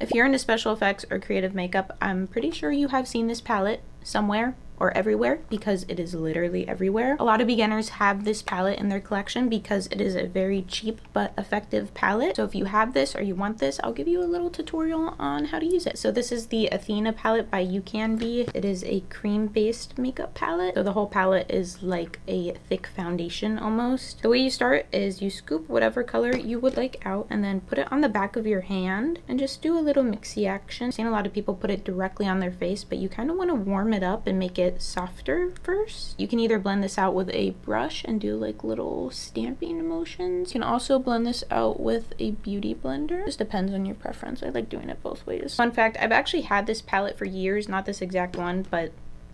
If you're into special effects or creative makeup, I'm pretty sure you have seen this palette somewhere or everywhere because it is literally everywhere. A lot of beginners have this palette in their collection because it is a very cheap but effective palette. So if you have this or you want this, I'll give you a little tutorial on how to use it. So this is the Athena palette by You Can Be. It is a cream-based makeup palette. So the whole palette is like a thick foundation almost. The way you start is you scoop whatever color you would like out and then put it on the back of your hand and just do a little mixy action. I've seen a lot of people put it directly on their face, but you kind of want to warm it up and make it softer first. You can either blend this out with a brush and do like little stamping motions. You can also blend this out with a beauty blender. Just depends on your preference. I like doing it both ways. Fun fact, I've actually had this palette for years, not this exact one, but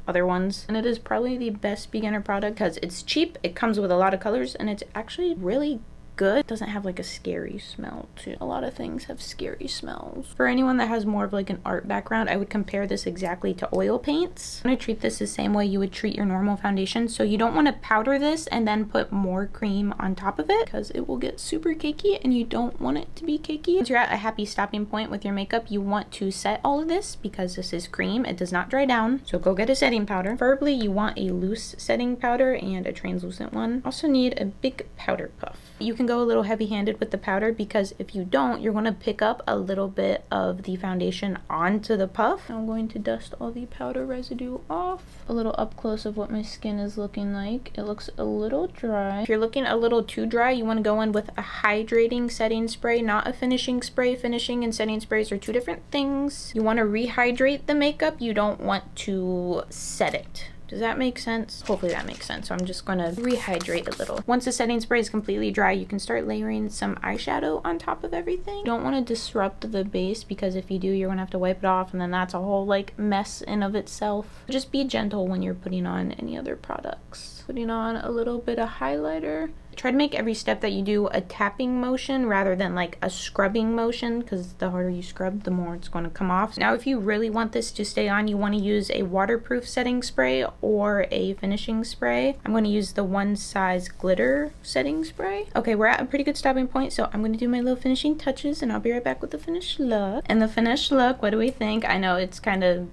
other ones, and it is probably the best beginner product because it's cheap, it comes with a lot of colors, and it's actually really good. It doesn't have like a scary smell too. A lot of things have scary smells. For anyone that has more of like an art background, I would compare this exactly to oil paints. I'm gonna treat this the same way you would treat your normal foundation. So you don't want to powder this and then put more cream on top of it because it will get super cakey and you don't want it to be cakey. Once you're at a happy stopping point with your makeup, you want to set all of this because this is cream. It does not dry down. So go get a setting powder. Preferably you want a loose setting powder and a translucent one. Also need a big powder puff. You can go a little heavy-handed with the powder because if you don't, you're going to pick up a little bit of the foundation onto the puff. I'm going to dust all the powder residue off. A little up close of what my skin is looking like. It looks a little dry. If you're looking a little too dry, you want to go in with a hydrating setting spray, not a finishing spray. Finishing and setting sprays are two different things. You want to rehydrate the makeup. You don't want to set it. Does that make sense? Hopefully that makes sense. So I'm just gonna rehydrate a little. Once the setting spray is completely dry, you can start layering some eyeshadow on top of everything. You don't want to disrupt the base because if you do, you're gonna have to wipe it off and then that's a whole like mess in of itself. Just be gentle when you're putting on any other products. Putting on a little bit of highlighter. Try to make every step that you do a tapping motion rather than like a scrubbing motion because the harder you scrub, the more it's going to come off. Now, if you really want this to stay on, you want to use a waterproof setting spray or a finishing spray. I'm going to use the One Size Glitter setting spray. Okay, we're at a pretty good stopping point, so I'm going to do my little finishing touches and I'll be right back with the finished look. And the finished look, what do we think? I know it's kind of...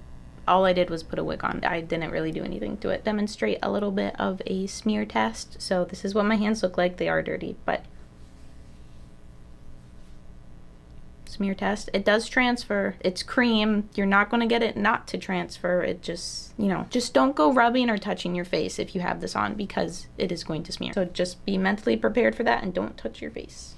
all I did was put a wig on. I didn't really do anything to it. Demonstrate a little bit of a smear test. So this is what my hands look like. They are dirty, but smear test. It does transfer. It's cream. You're not going to get it not to transfer. It just, you know, just don't go rubbing or touching your face if you have this on because it is going to smear. So just be mentally prepared for that and don't touch your face.